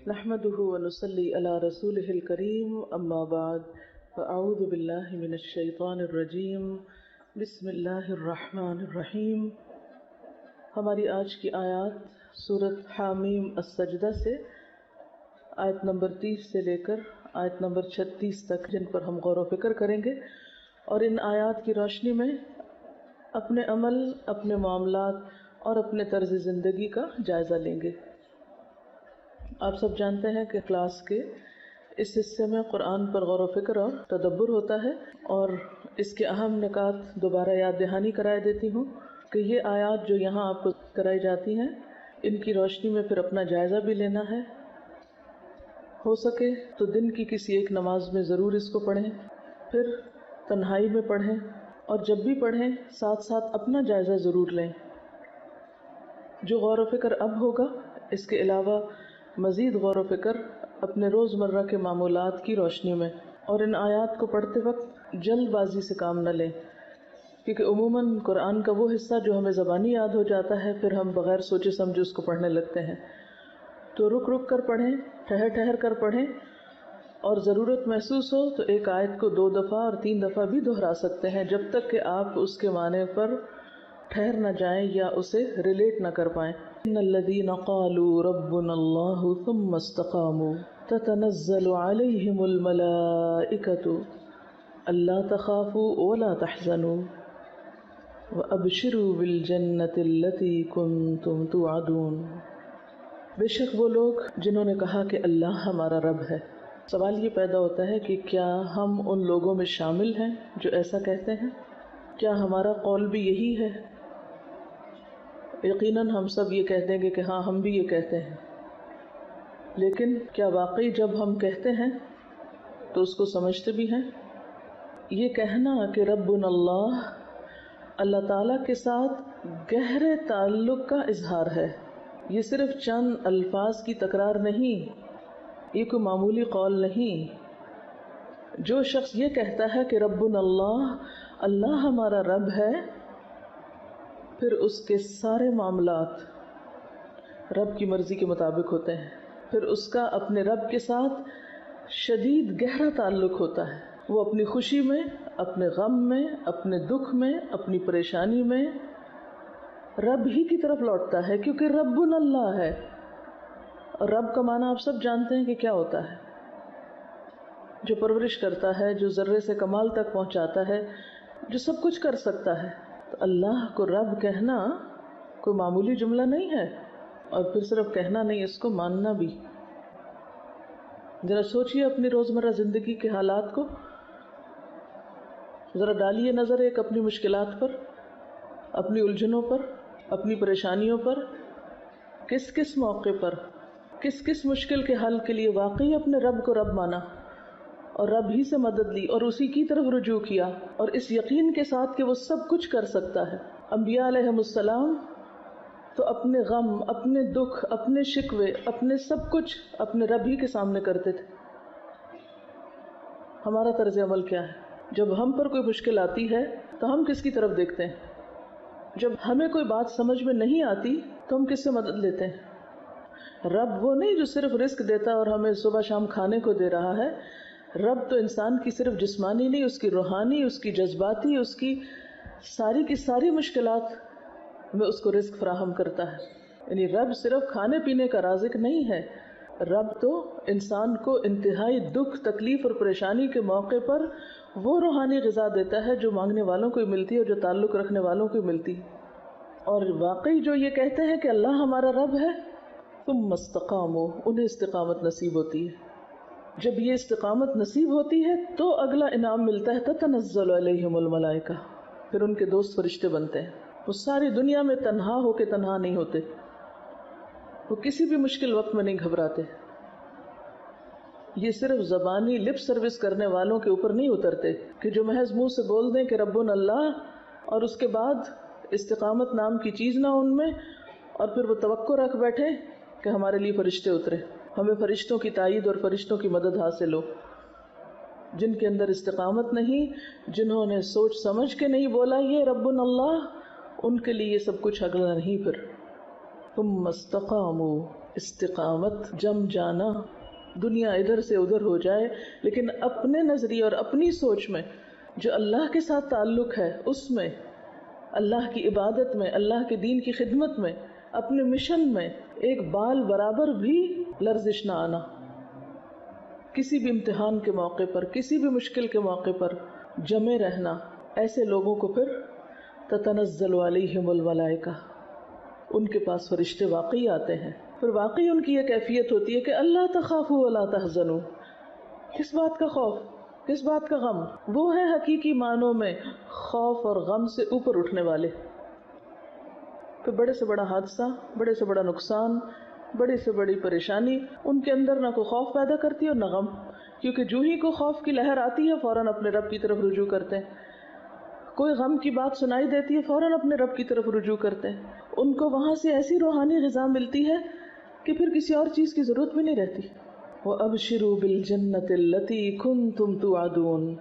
نحمده ونصلي على رسوله الكريم اما بعد فاعوذ بالله من الشیطان الرجیم بسم اللہ الرحمن الرحیم۔ ہماری آج کی آیات سورۃ حامیم السجدہ سے آیت نمبر 30 سے لے کر آیت نمبر 36 تک، جن پر ہم غور و فکر کریں گے اور ان آیات کی روشنی میں اپنے عمل، اپنے معاملات اور اپنے طرز زندگی کا جائزہ لیں گے۔ آپ سب جانتے ہیں کہ کلاس کے اس حصے میں قرآن پر غور و فکر اور تدبر ہوتا ہے، اور اس کے اہم نکات دوبارہ یاد دہانی کرائے دیتی ہوں کہ یہ آیات جو یہاں آپ کو کرائی جاتی ہیں، ان کی روشنی میں پھر اپنا جائزہ بھی لینا ہے۔ ہو سکے تو دن کی کسی ایک نماز میں ضرور اس کو پڑھیں، پھر تنہائی میں پڑھیں، اور جب بھی پڑھیں ساتھ ساتھ اپنا جائزہ ضرور لیں۔ جو غور و فکر اب ہوگا، اس کے علاوہ مزید غور و فکر اپنے روز مرہ کے معمولات کی روشنی میں، اور ان آیات کو پڑھتے وقت جلد بازی سے کام نہ لیں، کیونکہ عموماً قرآن کا وہ حصہ جو ہمیں زبانی یاد ہو جاتا ہے، پھر ہم بغیر سوچے سمجھے اس کو پڑھنے لگتے ہیں۔ تو رک رک کر پڑھیں، ٹھہر ٹھہر کر پڑھیں، اور ضرورت محسوس ہو تو ایک آیت کو 2 دفعہ اور 3 دفعہ بھی دہرا سکتے ہیں، جب تک کہ آپ اس کے معنی پر ٹھہر نہ جائیں یا اسے ریلیٹ نہ کر پائیں۔ ان الذين قالوا ربنا الله ثم استقاموا تتنزل عليهم الملائكة الا تخافوا ولا تحزنوا وابشروا بالجنة التي كنتم توعدون۔ بے شک وہ لوگ جنہوں نے کہا کہ اللہ ہمارا رب ہے۔ سوال یہ پیدا ہوتا ہے کہ کیا ہم ان لوگوں میں شامل ہیں جو ایسا کہتے ہیں؟ کیا ہمارا قول بھی یہی ہے؟ یقیناً ہم سب یہ کہہ دیں گے کہ ہاں، ہم بھی یہ کہتے ہیں، لیکن کیا واقعی جب ہم کہتے ہیں تو اس کو سمجھتے بھی ہیں؟ یہ کہنا کہ ربنا اللہ، اللہ تعالیٰ کے ساتھ گہرے تعلق کا اظہار ہے۔ یہ صرف چند الفاظ کی تکرار نہیں، یہ کوئی معمولی قول نہیں۔ جو شخص یہ کہتا ہے کہ ربنا اللہ، اللہ ہمارا رب ہے، پھر اس کے سارے معاملات رب کی مرضی کے مطابق ہوتے ہیں، پھر اس کا اپنے رب کے ساتھ شدید گہرا تعلق ہوتا ہے۔ وہ اپنی خوشی میں، اپنے غم میں، اپنے دکھ میں، اپنی پریشانی میں رب ہی کی طرف لوٹتا ہے، کیونکہ ربنا اللہ ہے۔ اور رب کا معنی آپ سب جانتے ہیں کہ کیا ہوتا ہے؟ جو پرورش کرتا ہے، جو ذرے سے کمال تک پہنچاتا ہے، جو سب کچھ کر سکتا ہے۔ تو اللہ کو رب کہنا کوئی معمولی جملہ نہیں ہے، اور پھر صرف کہنا نہیں، اس کو ماننا بھی۔ ذرا سوچئے اپنی روزمرہ زندگی کے حالات کو، ذرا ڈالیے نظر ایک اپنی مشکلات پر، اپنی الجھنوں پر، اپنی پریشانیوں پر۔ کس کس موقع پر، کس کس مشکل کے حل کے لیے واقعی اپنے رب کو رب مانا، اور رب ہی سے مدد لی، اور اسی کی طرف رجوع کیا، اور اس یقین کے ساتھ کہ وہ سب کچھ کر سکتا ہے۔ انبیاء علیہم السلام تو اپنے غم، اپنے دکھ، اپنے شکوے، اپنے سب کچھ اپنے رب ہی کے سامنے کرتے تھے۔ ہمارا طرز عمل کیا ہے؟ جب ہم پر کوئی مشکل آتی ہے تو ہم کس کی طرف دیکھتے ہیں؟ جب ہمیں کوئی بات سمجھ میں نہیں آتی تو ہم کس سے مدد لیتے ہیں؟ رب وہ نہیں جو صرف رزق دیتا اور ہمیں صبح شام کھانے کو دے رہا ہے۔ رب تو انسان کی صرف جسمانی نہیں، اس کی روحانی، اس کی جذباتی، اس کی ساری کی ساری مشکلات میں اس کو رزق فراہم کرتا ہے۔ یعنی رب صرف کھانے پینے کا رازق نہیں ہے، رب تو انسان کو انتہائی دکھ، تکلیف اور پریشانی کے موقع پر وہ روحانی غذا دیتا ہے جو مانگنے والوں کو ملتی ہے اور جو تعلق رکھنے والوں کو ملتی ہے۔ اور واقعی جو یہ کہتے ہیں کہ اللہ ہمارا رب ہے، ثم استقاموا، انہیں استقامت نصیب ہوتی ہے۔ جب یہ استقامت نصیب ہوتی ہے تو اگلا انعام ملتا ہے، تتنزل علیہم الملائکہ، پھر ان کے دوست فرشتے بنتے ہیں۔ وہ ساری دنیا میں تنہا ہو کے تنہا نہیں ہوتے، وہ کسی بھی مشکل وقت میں نہیں گھبراتے۔ یہ صرف زبانی لپ سروس کرنے والوں کے اوپر نہیں اترتے کہ جو محض منہ سے بول دیں کہ ربنا اللہ، اور اس کے بعد استقامت نام کی چیز نہ ان میں، اور پھر وہ توقع رکھ بیٹھے کہ ہمارے لیے فرشتے اترے، ہمیں فرشتوں کی تائید اور فرشتوں کی مدد حاصل ہو۔ جن کے اندر استقامت نہیں، جنہوں نے سوچ سمجھ کے نہیں بولا یہ ربنا اللہ، ان کے لیے یہ سب کچھ اگلا نہیں۔ پھر ثم استقاموا، استقامت، جم جانا، دنیا ادھر سے ادھر ہو جائے لیکن اپنے نظریے اور اپنی سوچ میں جو اللہ کے ساتھ تعلق ہے اس میں، اللہ کی عبادت میں، اللہ کے دین کی خدمت میں، اپنے مشن میں ایک بال برابر بھی لرزش نہ آنا. کسی بھی امتحان کے موقع پر، کسی بھی مشکل کے موقع پر جمے رہنا. ایسے لوگوں کو پھر تتنزل علیہم الملائکہ، ان کے پاس فرشتے واقعی آتے ہیں. پھر واقعی ان کی یہ کیفیت ہوتی ہے کہ اللہ تخافوا ولا تحزنوا. کس بات کا خوف، کس بات کا غم؟ وہ ہے حقیقی معنوں میں خوف اور غم سے اوپر اٹھنے والے. پھر بڑے سے بڑا حادثہ، بڑے سے بڑا نقصان، بڑی سے بڑی پریشانی ان کے اندر نہ کوئی خوف پیدا کرتی اور نہ غم، کیونکہ جو ہی کو خوف کی لہر آتی ہے فوراً اپنے رب کی طرف رجوع کرتے ہیں. کوئی غم کی بات سنائی دیتی ہے فوراً اپنے رب کی طرف رجوع کرتے ہیں. ان کو وہاں سے ایسی روحانی غذا ملتی ہے کہ پھر کسی اور چیز کی ضرورت بھی نہیں رہتی. وَأَبْشِرُوا بِالْجَنَّةِ الَّتِي كُنْتُمْ تُوعَدُونَ.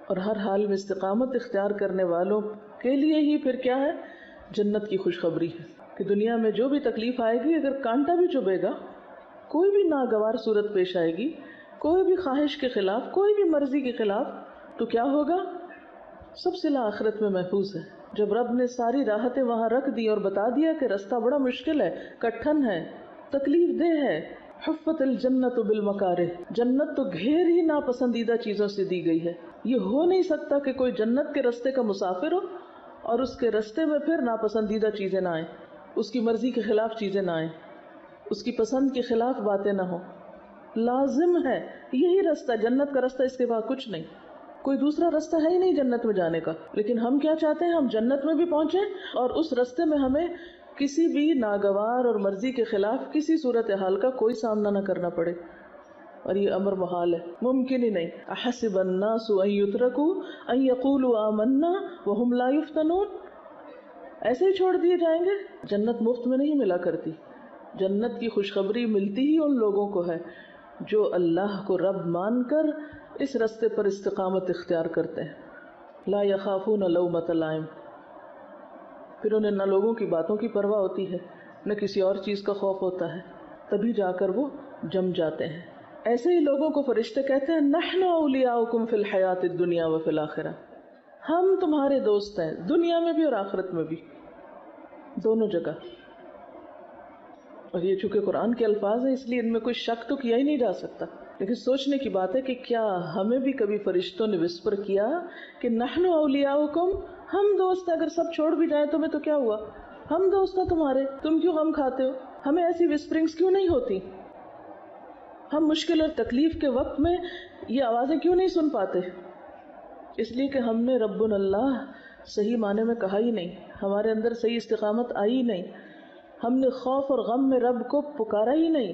اور ہر حال میں استقامت اختیار کرنے والوں کے لیے ہی پھر کیا ہے؟ جنت کی خوشخبری ہے کہ دنیا میں جو بھی تکلیف آئے گی، اگر کانٹا بھی چبھے گا، کوئی بھی ناگوار صورت پیش آئے گی، کوئی بھی خواہش کے خلاف، کوئی بھی مرضی کے خلاف، تو کیا ہوگا؟ سب صلہ آخرت میں محفوظ ہے. جب رب نے ساری راحتیں وہاں رکھ دی اور بتا دیا کہ رستہ بڑا مشکل ہے، کٹھن ہے، تکلیف دہ ہے. حفت الجنت بالمکارہ، جنت تو گھیر ہی ناپسندیدہ چیزوں سے دی گئی ہے. یہ ہو نہیں سکتا کہ کوئی جنت کے رستے کا مسافر ہو اور اس کے رستے میں پھر ناپسندیدہ چیزیں نہ آئیں، اس کی مرضی کے خلاف چیزیں نہ آئیں، اس کی پسند کے خلاف باتیں نہ ہوں. لازم ہے یہی رستہ، جنت کا رستہ، اس کے بعد کچھ نہیں. کوئی دوسرا رستہ ہے ہی نہیں جنت میں جانے کا. لیکن ہم کیا چاہتے ہیں؟ ہم جنت میں بھی پہنچیں اور اس رستے میں ہمیں کسی بھی ناگوار اور مرضی کے خلاف کسی صورتحال کا کوئی سامنا نہ کرنا پڑے. اور یہ امر محال ہے، ممکن ہی نہیں. احسب الناس ان يتركوا ان يقولوا آمنا وهم لا يفتنون. ایسے ہی چھوڑ دیے جائیں گے؟ جنت مفت میں نہیں ملا کرتی. جنت کی خوشخبری ملتی ہی ان لوگوں کو ہے جو اللہ کو رب مان کر اس رستے پر استقامت اختیار کرتے ہیں. لا یخافون لومۃ لائم. پھر انہیں نہ لوگوں کی باتوں کی پرواہ ہوتی ہے، نہ کسی اور چیز کا خوف ہوتا ہے. تبھی جا کر وہ جم جاتے ہیں. ایسے ہی لوگوں کو فرشتے کہتے ہیں نحن اولیاؤکم فی الحیات الدنیا وفی الآخرہ. ہم تمہارے دوست ہیں دنیا میں بھی اور آخرت میں بھی، دونوں جگہ. اور یہ چونکہ قرآن کے الفاظ ہیں اس لیے ان میں کوئی شک تو کیا ہی نہیں جا سکتا. لیکن سوچنے کی بات ہے کہ کیا ہمیں بھی کبھی فرشتوں نے وسپر کیا کہ نحن اولیاؤکم، ہم دوست ہیں، اگر سب چھوڑ بھی جائیں تمہیں تو کیا ہوا، ہم دوست ہیں تمہارے، تم کیوں غم کھاتے ہو؟ ہمیں ایسی وسپرنگز کیوں نہیں ہوتی؟ ہم مشکل اور تکلیف کے وقت میں یہ آوازیں کیوں نہیں سن پاتے؟ اس لیے کہ ہم نے رب اللہ صحیح معنی میں کہا ہی نہیں، ہمارے اندر صحیح استقامت آئی ہی نہیں، ہم نے خوف اور غم میں رب کو پکارا ہی نہیں،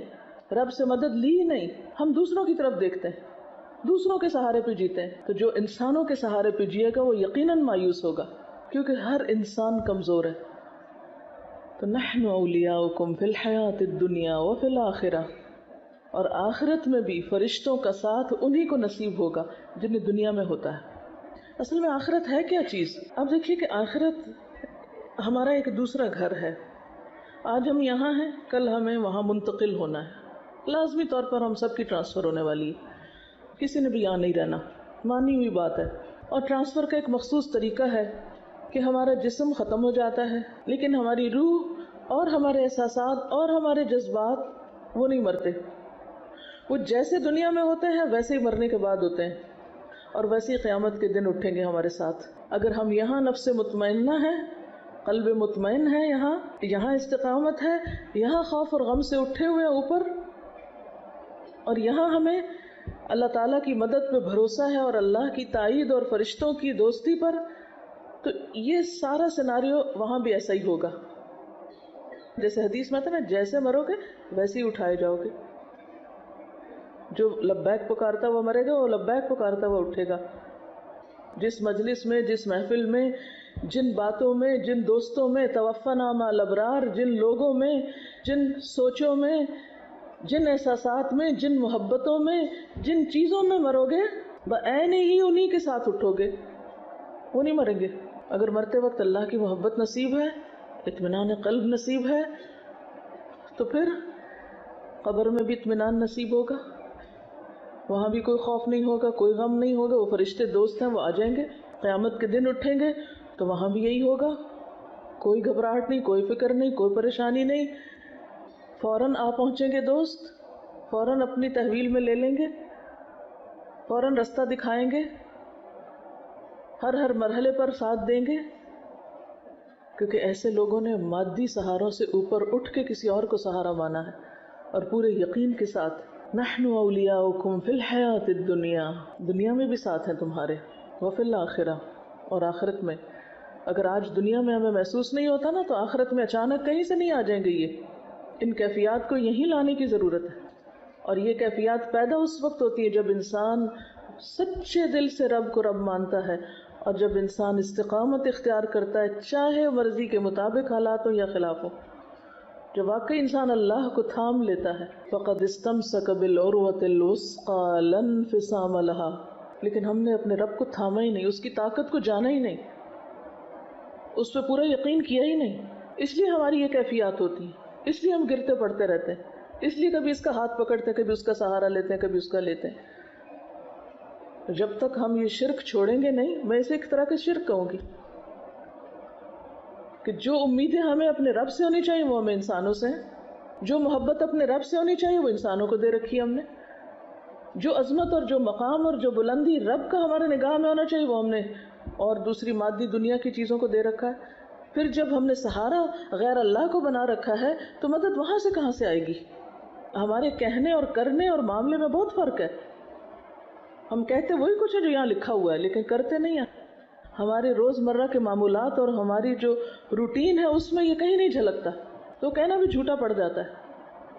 رب سے مدد لی ہی نہیں. ہم دوسروں کی طرف دیکھتے ہیں، دوسروں کے سہارے پہ جیتے ہیں. تو جو انسانوں کے سہارے پہ جیے گا وہ یقیناً مایوس ہوگا، کیونکہ ہر انسان کمزور ہے. تو نحن اولیاؤکم فی الحیات الدنیا وفی الآخرہ. اور آخرت میں بھی فرشتوں کا ساتھ انہی کو نصیب ہوگا جنہیں دنیا میں ہوتا ہے. اصل میں آخرت ہے کیا چیز؟ اب دیکھیے کہ آخرت ہمارا ایک دوسرا گھر ہے. آج ہم یہاں ہیں، کل ہمیں وہاں منتقل ہونا ہے. لازمی طور پر ہم سب کی ٹرانسفر ہونے والی ہے، کسی نے بھی یہاں نہیں رہنا، مانی ہوئی بات ہے. اور ٹرانسفر کا ایک مخصوص طریقہ ہے کہ ہمارا جسم ختم ہو جاتا ہے لیکن ہماری روح اور ہمارے احساسات اور ہمارے جذبات وہ نہیں مرتے. وہ جیسے دنیا میں ہوتے ہیں ویسے ہی مرنے کے بعد ہوتے ہیں اور ویسے ہی قیامت کے دن اٹھیں گے ہمارے ساتھ. اگر ہم یہاں نفس مطمئنہ ہے، قلب مطمئن ہے، یہاں استقامت ہے، یہاں خوف اور غم سے اٹھے ہوئے اوپر، اور یہاں ہمیں اللہ تعالیٰ کی مدد پہ بھروسہ ہے اور اللہ کی تائید اور فرشتوں کی دوستی پر، تو یہ سارا سیناریو وہاں بھی ایسا ہی ہوگا. جیسے حدیث میں تھا نا، جیسے مرو گے ویسے ہی اٹھائے جاؤ گے. جو لبیک پکارتا وہ مرے گا، وہ لبیک پکارتا وہ اٹھے گا. جس مجلس میں، جس محفل میں، جن باتوں میں، جن دوستوں میں، توفنا مع الابرار، جن لوگوں میں، جن سوچوں میں، جن احساسات میں، جن محبتوں میں، جن چیزوں میں مرو گے بعین ہی انہی کے ساتھ اٹھو گے، وہ نہیں مریں گے. اگر مرتے وقت اللہ کی محبت نصیب ہے، اطمینان قلب نصیب ہے، تو پھر قبر میں بھی اطمینان نصیب ہوگا، وہاں بھی کوئی خوف نہیں ہوگا، کوئی غم نہیں ہوگا، وہ فرشتے دوست ہیں، وہ آ جائیں گے۔ قیامت کے دن اٹھیں گے تو وہاں بھی یہی ہوگا، کوئی گھبراہٹ نہیں، کوئی فکر نہیں، کوئی پریشانی نہیں، فوراً آ پہنچیں گے دوست، فوراً اپنی تحویل میں لے لیں گے، فوراً رستہ دکھائیں گے، ہر مرحلے پر ساتھ دیں گے، کیونکہ ایسے لوگوں نے مادی سہاروں سے اوپر اٹھ کے کسی اور کو سہارا مانا ہے، اور پورے یقین کے ساتھ نحن اولیاؤکم فی الحیات الدنیا، دنیا میں بھی ساتھ ہیں تمہارے، وفی الآخرہ، اور آخرت میں۔ اگر آج دنیا میں ہمیں محسوس نہیں ہوتا نا، تو آخرت میں اچانک کہیں سے نہیں آ جائیں گے یہ۔ ان کیفیات کو یہیں لانے کی ضرورت ہے، اور یہ کیفیات پیدا اس وقت ہوتی ہے جب انسان سچے دل سے رب کو رب مانتا ہے، اور جب انسان استقامت اختیار کرتا ہے، چاہے مرضی کے مطابق حالات ہو یا خلاف ہو۔ جب واقعی انسان اللہ کو تھام لیتا ہے، فقد استمسک بالعروۃ الوثقی لا انفصام لها، لیکن ہم نے اپنے رب کو تھاما ہی نہیں، اس کی طاقت کو جانا ہی نہیں، اس پہ پورا یقین کیا ہی نہیں، اس لیے ہماری یہ کیفیات ہوتی ہیں، اس لیے ہم گرتے پڑتے رہتے ہیں، اس لیے کبھی اس کا ہاتھ پکڑتے ہیں، کبھی اس کا سہارا لیتے ہیں، کبھی اس کا لیتے ہیں۔ جب تک ہم یہ شرک چھوڑیں گے نہیں، میں اسے ایک طرح کے شرک کہوں گی، کہ جو امیدیں ہمیں اپنے رب سے ہونی چاہیے وہ ہمیں انسانوں سے ہیں، جو محبت اپنے رب سے ہونی چاہیے وہ انسانوں کو دے رکھی ہے ہم نے، جو عظمت اور جو مقام اور جو بلندی رب کا ہمارے نگاہ میں ہونا چاہیے وہ ہم نے اور دوسری مادی دنیا کی چیزوں کو دے رکھا ہے۔ پھر جب ہم نے سہارا غیر اللہ کو بنا رکھا ہے تو مدد وہاں سے کہاں سے آئے گی؟ ہمارے کہنے اور کرنے اور معاملے میں بہت فرق ہے، ہم کہتے وہی کچھ ہے جو یہاں لکھا ہوا ہے لیکن کرتے نہیں ہیں۔ ہمارے روزمرہ کے معمولات اور ہماری جو روٹین ہے اس میں یہ کہیں نہیں جھلکتا، تو کہنا بھی جھوٹا پڑ جاتا ہے۔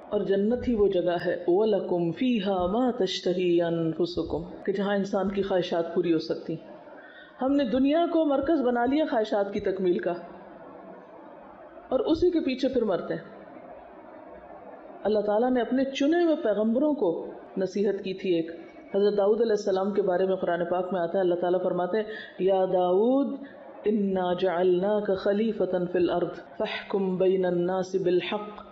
اور جنت ہی وہ جگہ ہے وَلَكُمْ فِيهَا مَا تَشْتَهِي أَنفُسُكُمْ، کہ جہاں انسان کی خواہشات پوری ہو سکتی ہیں۔ ہم نے دنیا کو مرکز بنا لیا خواہشات کی تکمیل کا، اور اسی کے پیچھے پھر مرتے ہیں۔ اللہ تعالیٰ نے اپنے چنے ہوئے پیغمبروں کو نصیحت کی تھی ایک، حضرت داؤد علیہ السلام کے بارے میں قرآن پاک میں آتا ہے، اللہ تعالیٰ فرماتے ہیں یا داؤد انا جعلناک خلیفۃ فی الارض فاحکم بین الناس بالحق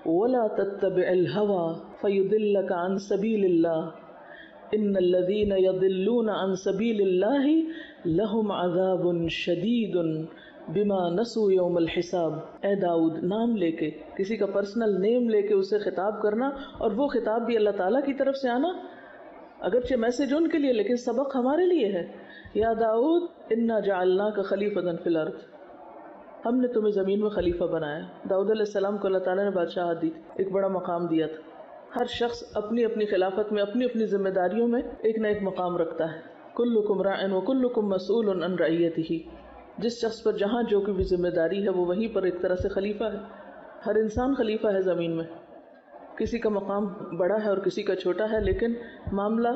ولا تتبع الهوى فيضلك عن سبيل الله ان الذين يضلون عن سبيل الله لهم عذاب شديد بما نسوا يوم الحساب۔ اے داؤد، نام لے کے، کسی کا پرسنل نیم لے کے اسے خطاب کرنا، اور وہ خطاب بھی اللہ تعالیٰ کی طرف سے آنا، اگرچہ میسج ان کے لیے لیکن سبق ہمارے لیے ہے۔ یا داؤد انا جعلناک خلیفۃ فی الارض، ہم نے تمہیں زمین میں خلیفہ بنایا۔ داؤد علیہ السلام کو اللہ تعالیٰ نے بادشاہت دی، ایک بڑا مقام دیا تھا۔ ہر شخص اپنی اپنی خلافت میں اپنی اپنی ذمہ داریوں میں ایک نہ ایک مقام رکھتا ہے۔ کلکم راع وکلکم مسئول عن رعیتہ، جس شخص پر جہاں جو کی بھی ذمہ داری ہے وہ وہیں پر ایک طرح سے خلیفہ ہے۔ ہر انسان خلیفہ ہے زمین میں، کسی کا مقام بڑا ہے اور کسی کا چھوٹا ہے، لیکن معاملہ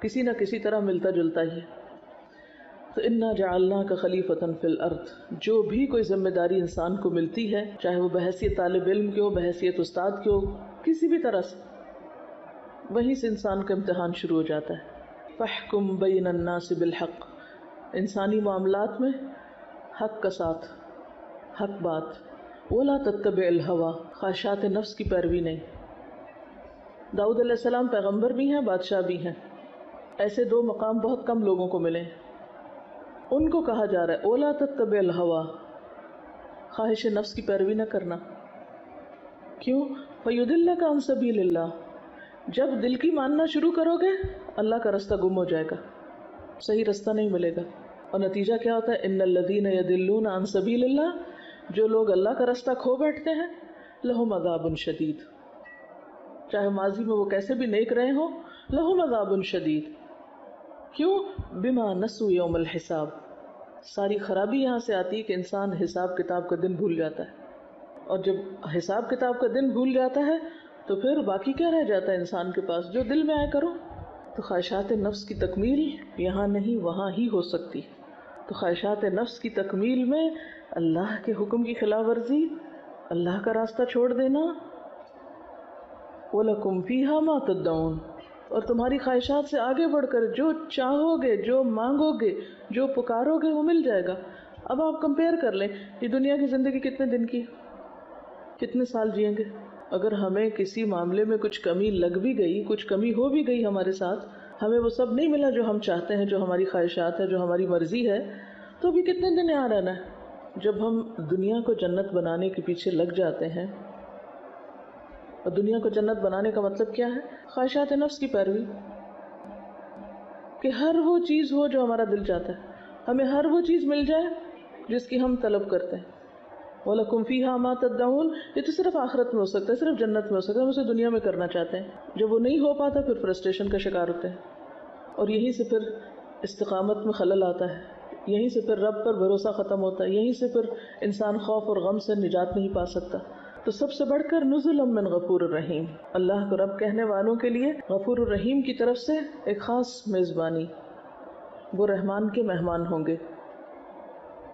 کسی نہ کسی طرح ملتا جلتا ہی ہے۔ تو انا جعلناک خلیفۃ فی الارض، جو بھی کوئی ذمہ داری انسان کو ملتی ہے، چاہے وہ بحیثیت طالب علم کی ہو، بحیثیت استاد کی ہو، کسی بھی طرح سے، وہیں سے انسان کا امتحان شروع ہو جاتا ہے۔ فاحکم بین الناس بالحق، انسانی معاملات میں حق کا ساتھ، حق بات، ولا تتبع الہویٰ، خواہشات نفس کی پیروی نہیں۔ داؤد علیہ السلام پیغمبر بھی ہیں، بادشاہ بھی ہیں، ایسے دو مقام بہت کم لوگوں کو ملے ہیں۔ ان کو کہا جا رہا ہے ولا تتبع الہویٰ، خواہش نفس کی پیروی نہ کرنا۔ کیوں؟ فیضلک عن سبیل اللہ، جب دل کی ماننا شروع کرو گے اللہ کا رستہ گم ہو جائے گا، صحیح رستہ نہیں ملے گا، اور نتیجہ کیا ہوتا ہے؟ ان الذین یضلون عن سبیل اللہ، جو لوگ اللہ کا رستہ کھو بیٹھتے ہیں، لہم عذاب شدید، چاہے ماضی میں وہ کیسے بھی نیک رہے ہوں، لہم عذاب شدید۔ کیوں؟ بما نسوا یوم الحساب، ساری خرابی یہاں سے آتی ہے کہ انسان حساب کتاب کا دن بھول جاتا ہے، اور جب حساب کتاب کا دن بھول جاتا ہے تو پھر باقی کیا رہ جاتا ہے انسان کے پاس؟ جو دل میں آئے کرو۔ تو خواہشات نفس کی تکمیل یہاں نہیں وہاں ہی ہو سکتی۔ تو خواہشات نفس کی تکمیل میں اللہ کے حکم کی خلاف ورزی، اللہ کا راستہ چھوڑ دینا، وَلَكُمْ فِيهَا مَا تَدَّعُونَ، اور تمہاری خواہشات سے آگے بڑھ کر جو چاہو گے، جو مانگو گے، جو پکارو گے وہ مل جائے گا۔ اب آپ کمپیئر کر لیں، یہ دنیا کی زندگی کتنے دن کی، کتنے سال جئیں گے؟ اگر ہمیں کسی معاملے میں کچھ کمی لگ بھی گئی، کچھ کمی ہو بھی گئی ہمارے ساتھ، ہمیں وہ سب نہیں ملا جو ہم چاہتے ہیں، جو ہماری خواہشات ہے، جو ہماری مرضی ہے، تو بھی کتنے دن یہاں رہنا ہے؟ جب ہم دنیا کو جنت بنانے کے پیچھے لگ جاتے ہیں، اور دنیا کو جنت بنانے کا مطلب کیا ہے؟ خواہشات نفس کی پیروی، کہ ہر وہ چیز ہو جو ہمارا دل چاہتا ہے، ہمیں ہر وہ چیز مل جائے جس کی ہم طلب کرتے ہیں۔ وَلَكُمْ فِيهَا مَا تَدَّعُونَ، یہ تو صرف آخرت میں ہو سکتا ہے، صرف جنت میں ہو سکتا ہے، ہم اسے دنیا میں کرنا چاہتے ہیں۔ جب وہ نہیں ہو پاتا پھر فرسٹریشن کا شکار ہوتے ہیں، اور یہیں سے پھر استقامت میں خلل آتا ہے، یہیں سے پھر رب پر بھروسہ ختم ہوتا ہے، یہیں سے پھر انسان خوف اور غم سے نجات نہیں پا سکتا۔ تو سب سے بڑھ کر نزلا من غفور الرحیم، اللہ کو رب کہنے والوں کے لیے غفور الرحیم کی طرف سے ایک خاص میزبانی، وہ رحمان کے مہمان ہوں گے۔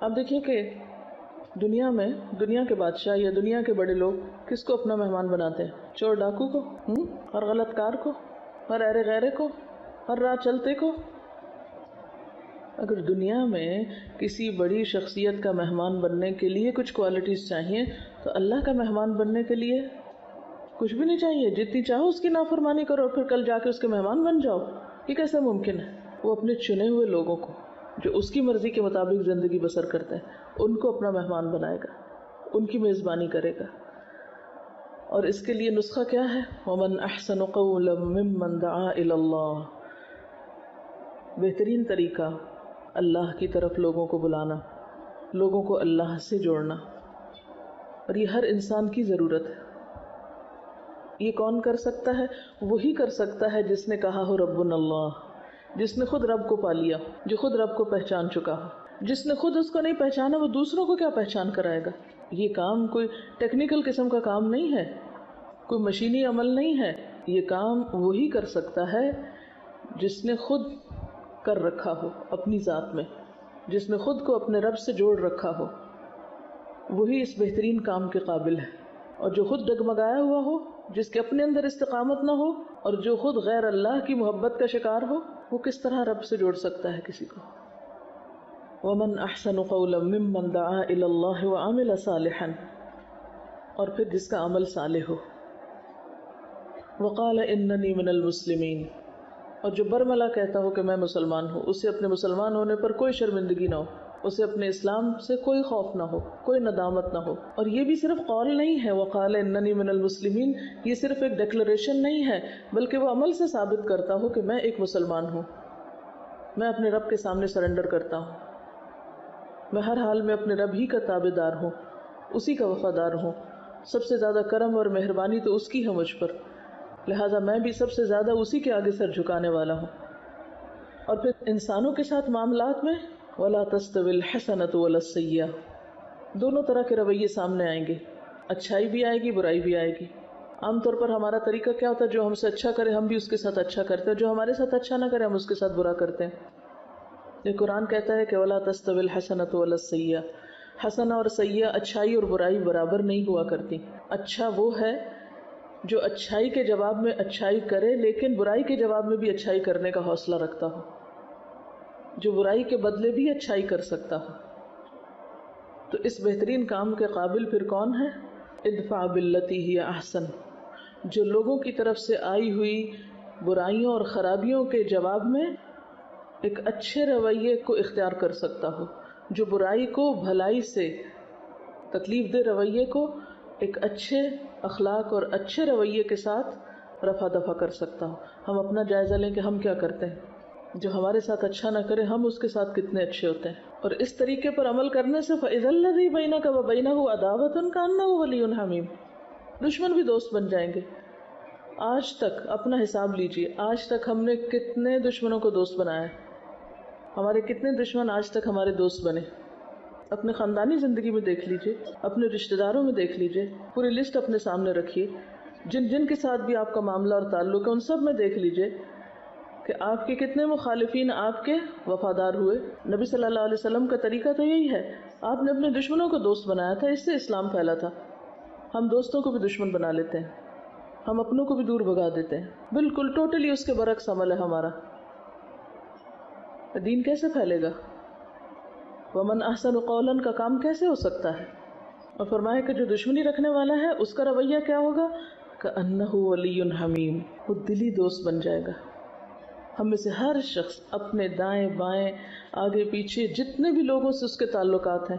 اب دیکھیے کہ دنیا میں دنیا کے بادشاہ یا دنیا کے بڑے لوگ کس کو اپنا مہمان بناتے ہیں؟ چور ڈاکو کو، ہر غلط کار کو، ہر ایرے غیرے کو، ہر راہ چلتے کو۔ اگر دنیا میں کسی بڑی شخصیت کا مہمان بننے کے لیے کچھ کوالٹیز چاہیے، تو اللہ کا مہمان بننے کے لیے کچھ بھی نہیں چاہیے، جتنی چاہو اس کی نافرمانی کرو اور پھر کل جا کے اس کے مہمان بن جاؤ۔ یہ کیسے ممکن ہے؟ وہ اپنے چنے ہوئے لوگوں کو جو اس کی مرضی کے مطابق زندگی بسر کرتے ہیں، ان کو اپنا مہمان بنائے گا، ان کی میزبانی کرے گا۔ اور اس کے لیے نسخہ کیا ہے؟ وَمَنْ أَحْسَنُ قَوْلًا مِّمَّنْ دَعَا إِلَى اللَّهِ، بہترین طریقہ اللہ کی طرف لوگوں کو بلانا، لوگوں کو اللہ سے جوڑنا، اور یہ ہر انسان کی ضرورت ہے۔ یہ کون کر سکتا ہے؟ وہی کر سکتا ہے جس نے کہا ہو ربنا اللہ، جس نے خود رب کو پا لیا، جو خود رب کو پہچان چکا ہو۔ جس نے خود اس کو نہیں پہچانا وہ دوسروں کو کیا پہچان کرائے گا؟ یہ کام کوئی ٹیکنیکل قسم کا کام نہیں ہے، کوئی مشینی عمل نہیں ہے، یہ کام وہی کر سکتا ہے جس نے خود کر رکھا ہو اپنی ذات میں، جس نے خود کو اپنے رب سے جوڑ رکھا ہو، وہی اس بہترین کام کے قابل ہے۔ اور جو خود ڈگمگایا ہوا ہو، جس کے اپنے اندر استقامت نہ ہو، اور جو خود غیر اللہ کی محبت کا شکار ہو، وہ کس طرح رب سے جوڑ سکتا ہے کسی کو؟ وَمَنْ أَحْسَنُ قَوْلًا مِّمَّنْ دَعَا إِلَى اللَّهِ وَعَمِلَ صَالِحًا، اور پھر جس کا عمل صالح ہو۔ وَقَالَ إِنَّنِي مِنَ الْمُسْلِمِينَ، اور جو برملا کہتا ہو کہ میں مسلمان ہوں، اسے اپنے مسلمان ہونے پر کوئی شرمندگی نہ ہو، اسے اپنے اسلام سے کوئی خوف نہ ہو، کوئی ندامت نہ ہو۔ اور یہ بھی صرف قول نہیں ہے، وَقَالَ إِنَّنِي مِنَ الْمُسْلِمِينَ، یہ صرف ایک ڈیکلریشن نہیں ہے، بلکہ وہ عمل سے ثابت کرتا ہو کہ میں ایک مسلمان ہوں، میں اپنے رب کے سامنے سرنڈر کرتا ہوں، میں ہر حال میں اپنے رب ہی کا تابع دار ہوں، اسی کا وفادار ہوں۔ سب سے زیادہ کرم اور مہربانی تو اس کی ہے مجھ پر، لہٰذا میں بھی سب سے زیادہ اسی کے آگے سر جھکانے والا ہوں۔ اور پھر انسانوں کے ساتھ معاملات میں وَلَا تَسْتَوِي الْحَسَنَةُ وَلَا السَّيِّئَةُ، دونوں طرح کے رویے سامنے آئیں گے، اچھائی بھی آئے گی، برائی بھی آئے گی۔ عام طور پر ہمارا طریقہ کیا ہوتا ہے؟ جو ہم سے اچھا کرے ہم بھی اس کے ساتھ اچھا کرتے ہیں، جو ہمارے ساتھ اچھا نہ کرے ہم اس کے ساتھ برا کرتے ہیں۔ یہ قرآن کہتا ہے کہ وَلَا تَسْتَوِي الْحَسَنَةُ وَلَا السَّيِّئَةُ، حسنہ اور سیئہ، اچھائی اور برائی برابر نہیں ہوا کرتی۔ اچھا وہ ہے جو اچھائی کے جواب میں اچھائی کرے لیکن برائی کے جواب میں بھی اچھائی کرنے کا حوصلہ رکھتا ہو، جو برائی کے بدلے بھی اچھائی کر سکتا ہو۔ تو اس بہترین کام کے قابل پھر کون ہے؟ ادفع باللتی ہی احسن، جو لوگوں کی طرف سے آئی ہوئی برائیوں اور خرابیوں کے جواب میں ایک اچھے رویے کو اختیار کر سکتا ہو، جو برائی کو بھلائی سے، تکلیف دہ رویے کو ایک اچھے اخلاق اور اچھے رویے کے ساتھ رفع دفع کر سکتا ہو۔ ہم اپنا جائزہ لیں کہ ہم کیا کرتے ہیں، جو ہمارے ساتھ اچھا نہ کرے ہم اس کے ساتھ کتنے اچھے ہوتے ہیں۔ اور اس طریقے پر عمل کرنے سے فَإِذَا الَّذِي بَيْنَكَ وَبَيْنَهُ عَدَاوَةٌ كَأَنَّهُ وَلِيٌّ حَمِيمٌ، دشمن بھی دوست بن جائیں گے۔ آج تک اپنا حساب لیجئے، آج تک ہم نے کتنے دشمنوں کو دوست بنایا ہے؟ ہمارے کتنے دشمن آج تک ہمارے دوست بنے؟ اپنے خاندانی زندگی میں دیکھ لیجئے، اپنے رشتہ داروں میں دیکھ لیجئے، پوری لسٹ اپنے سامنے رکھیے، جن جن کے ساتھ بھی آپ کا معاملہ اور تعلق ہے ان سب میں دیکھ لیجئے کہ آپ کے کتنے مخالفین آپ کے وفادار ہوئے۔ نبی صلی اللہ علیہ وسلم کا طریقہ تو یہی ہے، آپ نے اپنے دشمنوں کو دوست بنایا تھا، اس سے اسلام پھیلا تھا۔ ہم دوستوں کو بھی دشمن بنا لیتے ہیں، ہم اپنوں کو بھی دور بھگا دیتے ہیں، بالکل ٹوٹلی اس کے برعکس عمل ہے ہمارا۔ دین کیسے پھیلے گا؟ وَمَنْ أَحْسَنُ قَوْلًا کا کام کیسے ہو سکتا ہے؟ اور فرمایا کہ جو دشمنی رکھنے والا ہے اس کا رویہ کیا ہوگا؟ کأنہ ولی حمیم، وہ دلی دوست بن جائے گا۔ ہم میں سے ہر شخص اپنے دائیں بائیں آگے پیچھے جتنے بھی لوگوں سے اس کے تعلقات ہیں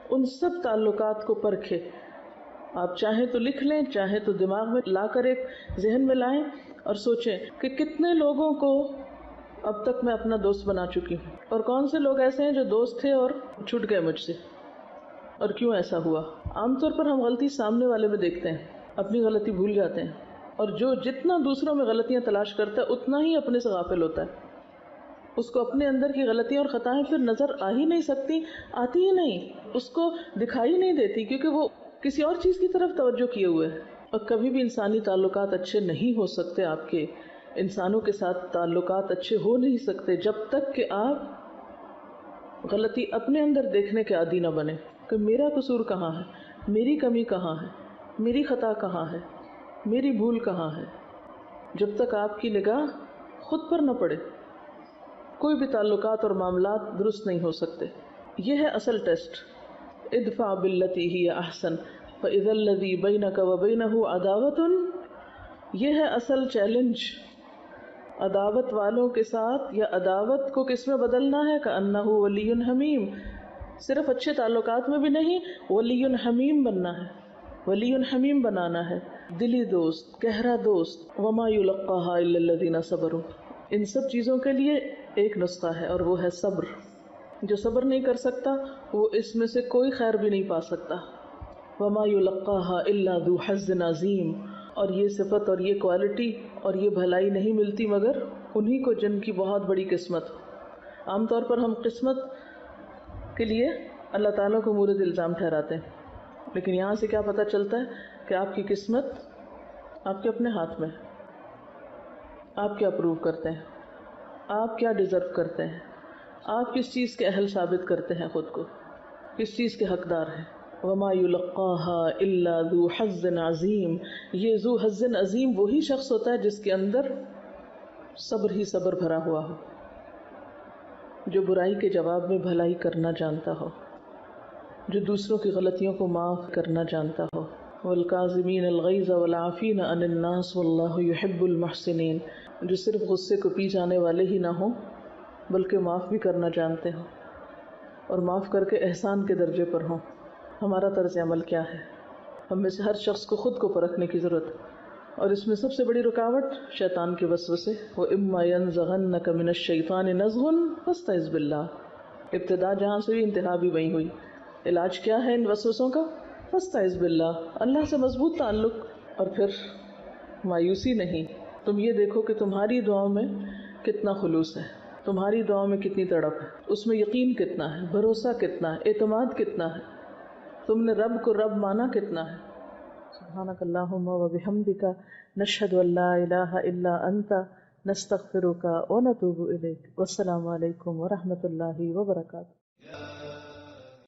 ان سب تعلقات کو پرکھے۔ آپ چاہیں تو لکھ لیں، چاہیں تو دماغ میں لا کر ایک ذہن میں لائیں اور سوچیں کہ کتنے لوگوں کو اب تک میں اپنا دوست بنا چکی ہوں، اور کون سے لوگ ایسے ہیں جو دوست تھے اور چھوٹ گئے مجھ سے، اور کیوں ایسا ہوا۔ عام طور پر ہم غلطی سامنے والے میں دیکھتے ہیں، اپنی غلطی بھول جاتے ہیں، اور جو جتنا دوسروں میں غلطیاں تلاش کرتا ہے اتنا ہی اپنے سے غافل ہوتا ہے۔ اس کو اپنے اندر کی غلطیاں اور خطائیں پھر نظر آ ہی نہیں سکتی، آتی ہی نہیں، اس کو دکھائی نہیں دیتی، کیونکہ وہ کسی اور چیز کی طرف توجہ کیے ہوئے ہے۔ اور کبھی بھی انسانی تعلقات اچھے نہیں ہو سکتے، آپ کے انسانوں کے ساتھ تعلقات اچھے ہو نہیں سکتے جب تک کہ آپ غلطی اپنے اندر دیکھنے کے عادی نہ بنے کہ میرا قصور کہاں ہے، میری کمی کہاں ہے، میری خطا کہاں ہے، میری بھول کہاں ہے۔ جب تک آپ کی نگاہ خود پر نہ پڑے کوئی بھی تعلقات اور معاملات درست نہیں ہو سکتے۔ یہ ہے اصل ٹیسٹ، ادفع باللتی ہی احسن فاذا الذی بینک وبینہ عداوۃ۔ یہ ہے اصل چیلنج، عداوت والوں کے ساتھ یا عداوت کو کس میں بدلنا ہے؟ کأنہ ولی حمیم، صرف اچھے تعلقات میں بھی نہیں، ولی حمیم بننا ہے، ولی حمیم بنانا ہے، دلی دوست، گہرا دوست۔ وما یلقاها الا الذین صبروا، ان سب چیزوں کے لیے ایک نسخہ ہے اور وہ ہے صبر۔ جو صبر نہیں کر سکتا وہ اس میں سے کوئی خیر بھی نہیں پا سکتا۔ وما یلقاها الا ذو حظ عظیم، اور یہ صفت اور یہ کوالٹی اور یہ بھلائی نہیں ملتی مگر انہی کو جن کی بہت بڑی قسمت ہو۔ عام طور پر ہم قسمت کے لیے اللہ تعالیٰ کو مورد الزام ٹھہراتے ہیں، لیکن یہاں سے کیا پتہ چلتا ہے کہ آپ کی قسمت آپ کے اپنے ہاتھ میں ہے۔ آپ کیا پروو کرتے ہیں، آپ کیا ڈیزرو کرتے ہیں، آپ کس چیز کے اہل ثابت کرتے ہیں خود کو، کس چیز کے حقدار ہیں۔ وما یلقاها الا ذو حظ عظیم، یہ ذو حظ عظیم وہی شخص ہوتا ہے جس کے اندر صبر ہی صبر بھرا ہوا ہو، جو برائی کے جواب میں بھلائی کرنا جانتا ہو، جو دوسروں کی غلطیوں کو معاف کرنا جانتا ہو۔ والکاظمین الغیظ والعافین عن الناس واللہ یحب المحسنین، جو صرف غصے کو پی جانے والے ہی نہ ہوں بلکہ معاف بھی کرنا جانتے ہوں اور معاف کر کے احسان کے درجے پر ہوں۔ ہمارا طرز عمل کیا ہے؟ ہم میں سے ہر شخص کو خود کو پرکھنے کی ضرورت ہے، اور اس میں سب سے بڑی رکاوٹ شیطان کے وسوسے۔ وَإِمَّا يَنزَغَنَّكَ مِنَ الشَّيْطَانِ نَزْغٌ فَاسْتَعِذْ بِاللَّهِ، ابتدا جہاں سے ہوئی انتہا بھی وہیں ہوئی۔ علاج کیا ہے ان وسوسوں کا؟ فَاسْتَعِذْ بِاللَّهِ، اللہ سے مضبوط تعلق۔ اور پھر مایوسی نہیں، تم یہ دیکھو کہ تمہاری دعاؤں میں کتنا خلوص ہے، تمہاری دعاؤں میں کتنی تڑپ ہے، اس میں یقین کتنا ہے، بھروسہ کتنا ہے، اعتماد کتنا ہے، تم نے رب کو رب مانا کتنا ہے۔ سبحانک اللہم و بحمدک، نشہد ان لا الہ الا انت، نستغفرک و نتوب الیک۔ والسلام علیکم و رحمۃ اللہ وبرکاتہ۔